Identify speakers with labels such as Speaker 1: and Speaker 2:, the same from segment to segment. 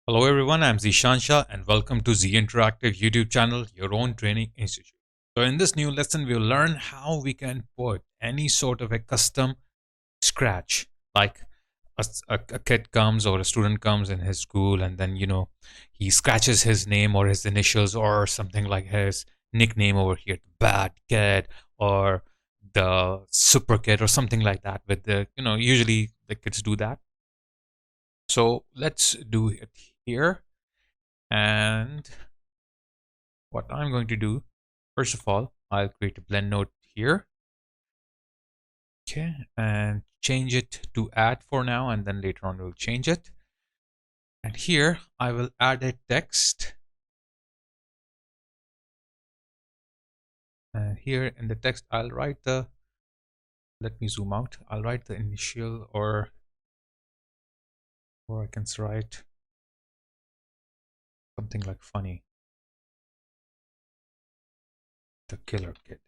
Speaker 1: Hello everyone, I'm Zishan Shah and welcome to Z Interactive YouTube channel, your own training institute. So in this new lesson, we'll learn how we can put any sort of a custom scratch, like a kid comes or a student comes in his school and then, he scratches his name or his initials or something like his nickname over here, the bad kid or the super kid or something like that with usually the kids do that. So let's do it here. And what I'm going to do, first of all, I'll create a blend node here. Okay, and change it to add for now, and then later on we'll change it. And here I will add a text. And here in the text, I'll write let me zoom out. I'll write the initial or I can write something like funny. The killer kid.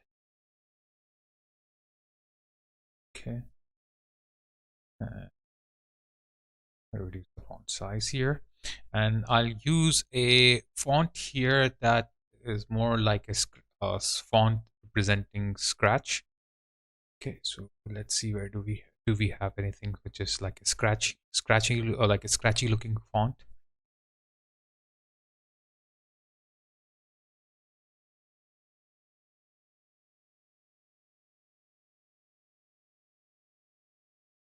Speaker 1: Okay. I'll reduce the font size here. And I'll use a font here that is more like a font representing Scratch. Okay, so let's see, where do we have anything which is like a scratchy or like a scratchy looking font?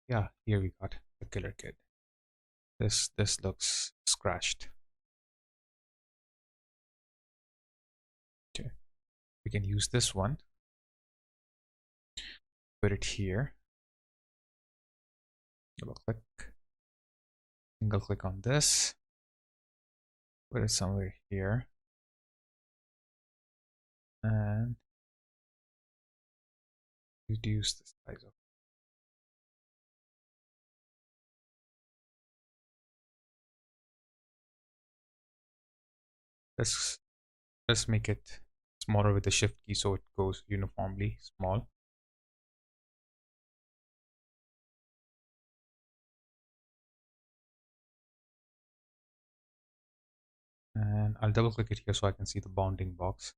Speaker 1: Yeah, here we got the killer kid. This looks scratched. Okay, we can use this one. Put it here. Double click. Single click on this. Put it somewhere here. And reduce the size of this. Let's make it smaller with the shift key so it goes uniformly small. And I'll double click it here so I can see the bounding box.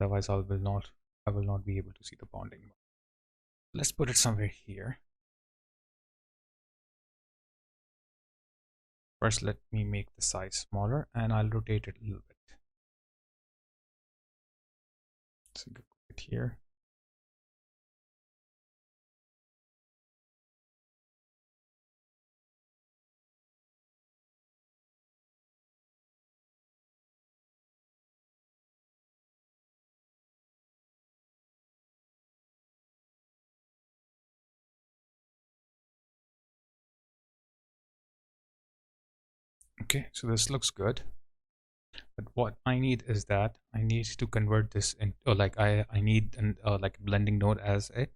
Speaker 1: Otherwise I will not be able to see the bounding box. Let's put it somewhere here. First, let me make the size smaller and I'll rotate it a little bit. So go it here. Okay, so this looks good. But what I need is that I need to convert this into like I need an like a blending node as a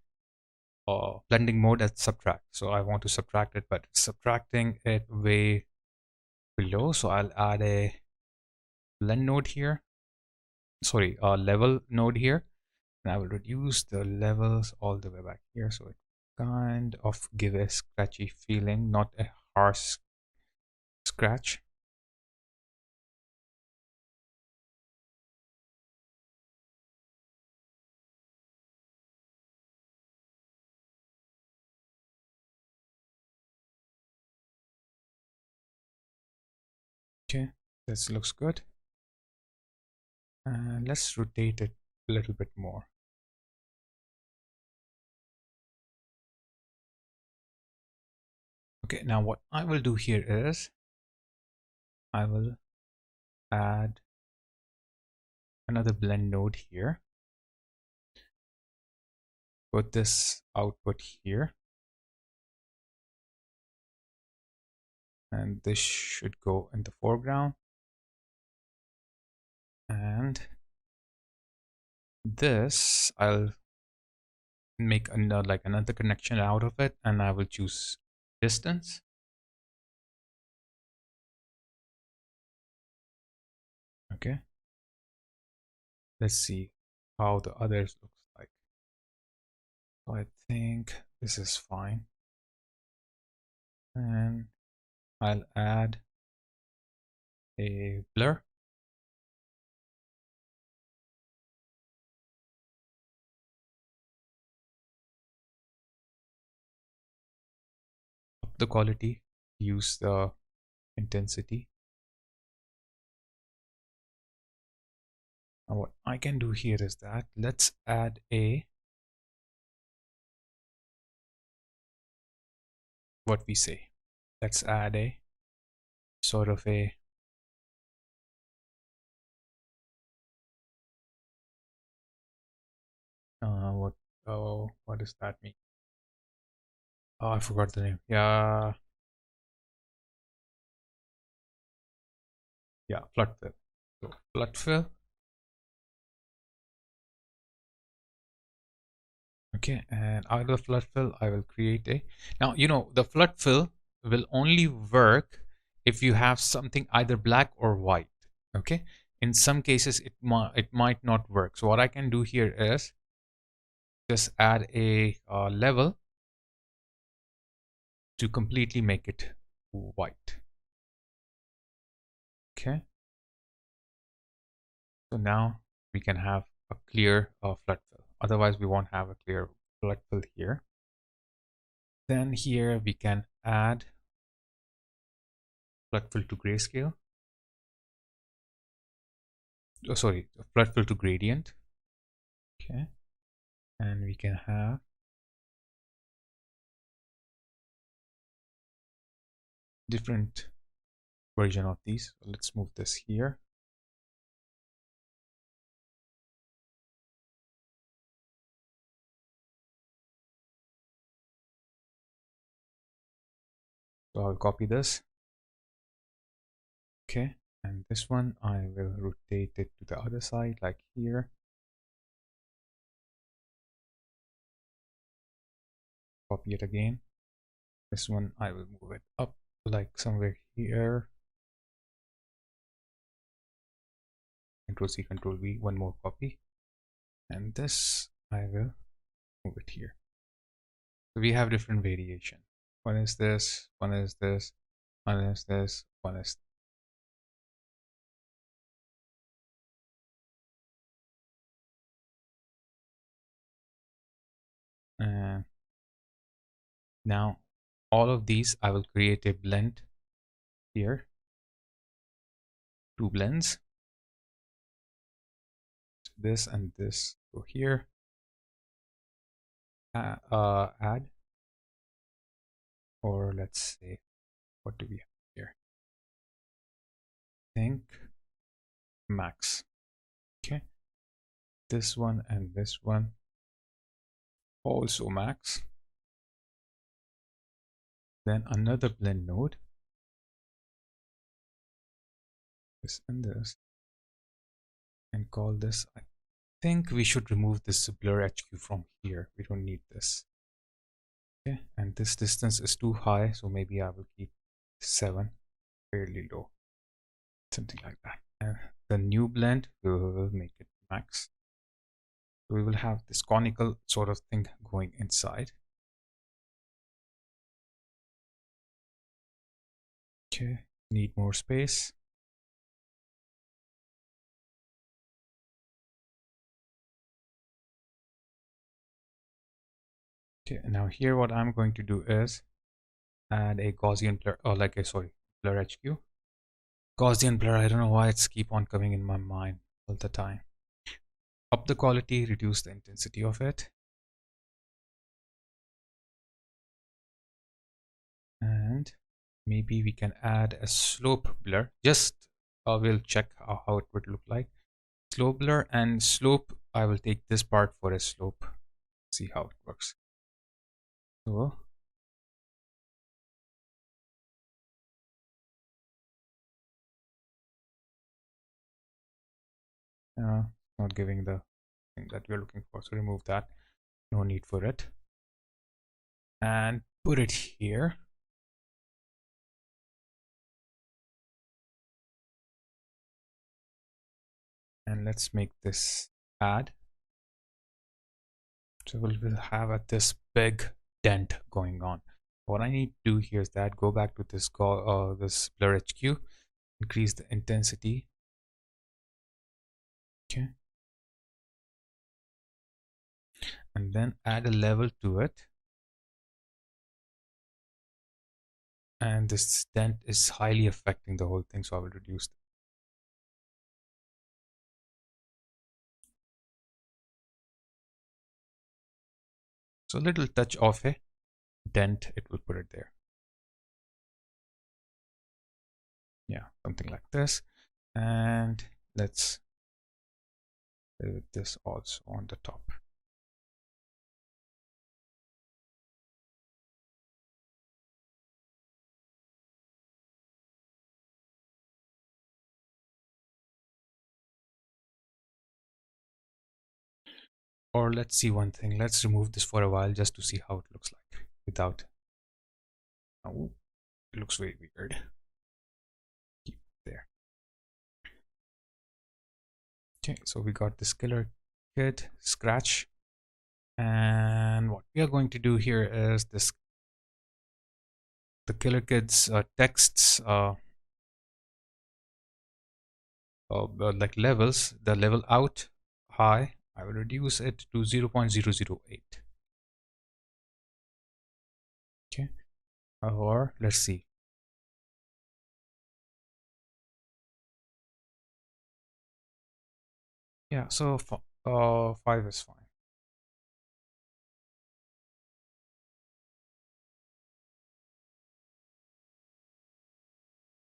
Speaker 1: blending mode as subtract. So I want to subtract it, but it's subtracting it way below. So I'll add a blend node here. Sorry, a level node here. And I will reduce the levels all the way back here. So it kind of give a scratchy feeling, not a harsh scratch. Okay, this looks good. Let's rotate it a little bit more. Okay, now what I will do here is I will add another blend node here. Put this output here. And this should go in the foreground. And this I'll make another connection out of it, and I will choose distance. Okay, let's see how the others looks like. So I think this is fine, and I'll add a blur. Up the quality, use the intensity. Now what I can do here is that let's add a, what we say, let's add a sort of a what, oh, what does that mean? Oh, I forgot the name. Yeah, flood fill. So flood fill. Okay, and out of the flood fill, I will create a. Now, the flood fill will only work if you have something either black or white. Okay, in some cases, it might not work. So what I can do here is just add a level to completely make it white. Okay, so now we can have a clear flood fill. Otherwise, we won't have a clear flood fill here. Then here we can add flood fill to grayscale. Oh, sorry, flood fill to gradient. Okay, and we can have different version of these. So let's move this here. So I'll copy this. Okay, and this one I will rotate it to the other side, like here. Copy it again. This one I will move it up like somewhere here. Control C, Control V, one more copy. And this I will move it here. So we have different variation. One is this, one is this, one is this, one is this. And now all of these I will create a blend here. Two blends. So this and this go here. Add, or let's say, what do we have here? Think max. Okay, this one and this one also max. Then another blend node, this and this, and call this, I think we should remove this blur HQ from here. We don't need this. Okay, and this distance is too high, so maybe I will keep 7, fairly low, something like that. And the new blend, we will make it max. So we will have this conical sort of thing going inside. Okay, need more space. Okay, now here what I'm going to do is add a Gaussian blur, or like a, sorry, blur HQ. Gaussian blur, I don't know why it's keep on coming in my mind all the time. Up the quality, reduce the intensity of it. And maybe we can add a slope blur. Just we'll check how it would look like. Slope blur and slope, I will take this part for a slope. See how it works. So not giving the thing that we're looking for, so remove that, no need for it, and put it here. And let's make this add. So we'll have this big dent going on. What I need to do here is that go back to this this blur HQ, increase the intensity. Okay. And then add a level to it. And this dent is highly affecting the whole thing, so I will reduce it. So a little touch of a dent, it will put it there. Yeah, something like this. And let's do this also on the top. Or let's see one thing. Let's remove this for a while just to see how it looks like without. Oh, it looks very weird. Keep it there. Okay, so we got this killer kid scratch. And what we are going to do here is this the killer kid's texts like levels, the level out high, I will reduce it to 0.008. Okay, or let's see. Yeah, so 5 is fine.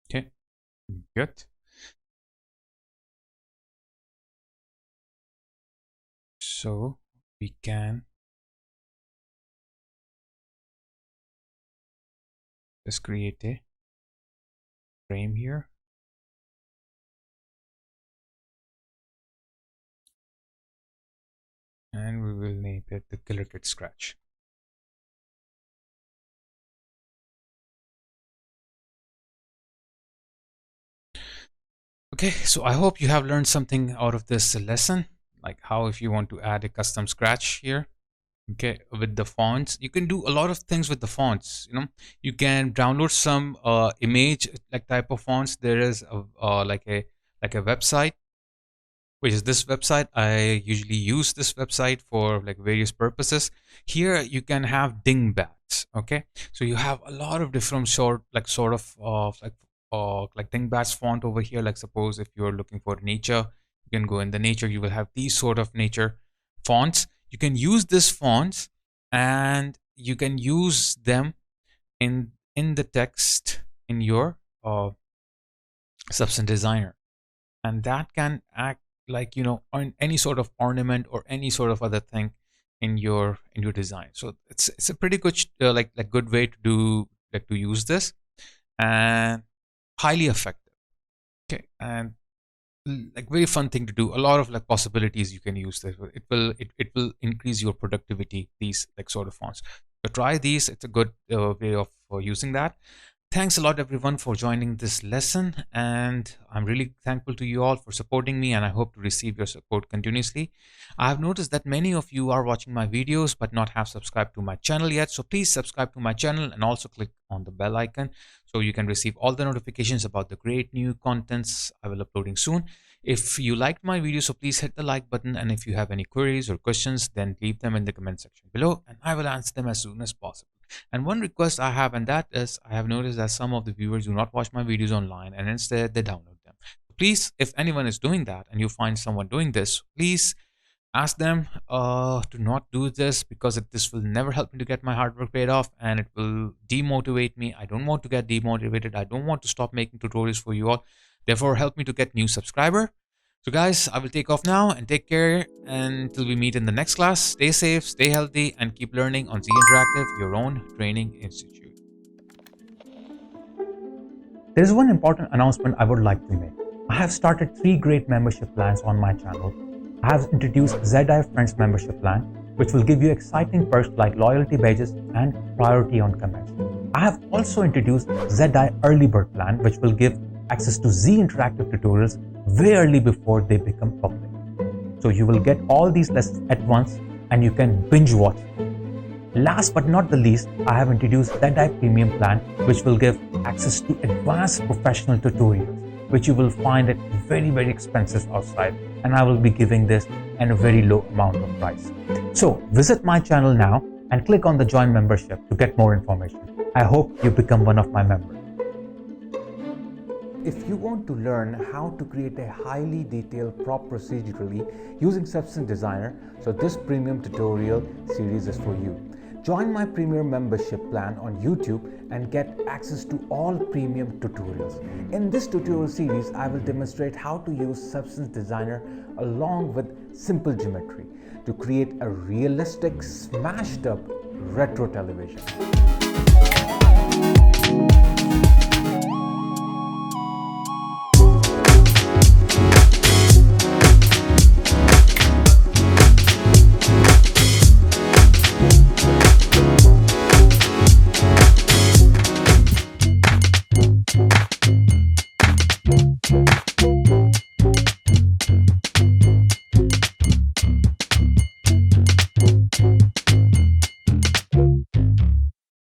Speaker 1: Okay, good. So we can just create a frame here. And we will name it the killer kid scratch. Okay, so I hope you have learned something out of this lesson, like how if you want to add a custom scratch here. Okay, with the fonts, you can do a lot of things with the fonts. You know, you can download some image like type of fonts. There is a like a website, which is this website. I usually use this website for like various purposes. Here you can have dingbats. Okay, so you have a lot of different sort of like dingbats font over here. Like suppose if you're looking for nature, you can go in the nature. You will have these sort of nature fonts. You can use this fonts and you can use them in the text in your Substance Designer, and that can act like, you know, on any sort of ornament or any sort of other thing in your design. So it's a pretty good like good way to do, like, to use this, and highly effective. Okay, and like very fun thing to do. A lot of like possibilities you can use this. It will increase your productivity, these like sort of fonts. So try these. It's a good way of using that. Thanks a lot everyone for joining this lesson, and I'm really thankful to you all for supporting me, and I hope to receive your support continuously. I have noticed that many of you are watching my videos but not have subscribed to my channel yet, so please subscribe to my channel and also click on the bell icon so you can receive all the notifications about the great new contents I will uploading soon. If you liked my video, so please hit the like button, and if you have any queries or questions, then leave them in the comment section below and I will answer them as soon as possible. And one request I have, and that is, I have noticed that some of the viewers do not watch my videos online and instead they download them. Please, if anyone is doing that and you find someone doing this, please ask them to not do this, because this will never help me to get my hard work paid off, and it will demotivate me. I don't want to get demotivated. I don't want to stop making tutorials for you all. Therefore, help me to get new subscriber. So guys, I will take off now, and take care until we meet in the next class. Stay safe, stay healthy, and keep learning on Z Interactive, your own training institute. There is one important announcement I would like to make. I have started 3 great membership plans on my channel. I have introduced ZI Friends membership plan, which will give you exciting perks like loyalty badges and priority on comments. I have also introduced ZI Early Bird plan, which will give access to Z Interactive tutorials way early before they become public. So you will get all these lessons at once and you can binge watch. Last but not the least, I have introduced ZI Premium plan, which will give access to advanced professional tutorials. which you will find at very, very expensive outside. And I will be giving this at a very low amount of price. So visit my channel now and click on the join membership to get more information. I hope you become one of my members. If you want to learn how to create a highly detailed prop procedurally using Substance Designer, so this premium tutorial series is for you. Join my premium membership plan on YouTube and get access to all premium tutorials. In this tutorial series, I will demonstrate how to use Substance Designer along with simple geometry to create a realistic, smashed up retro television.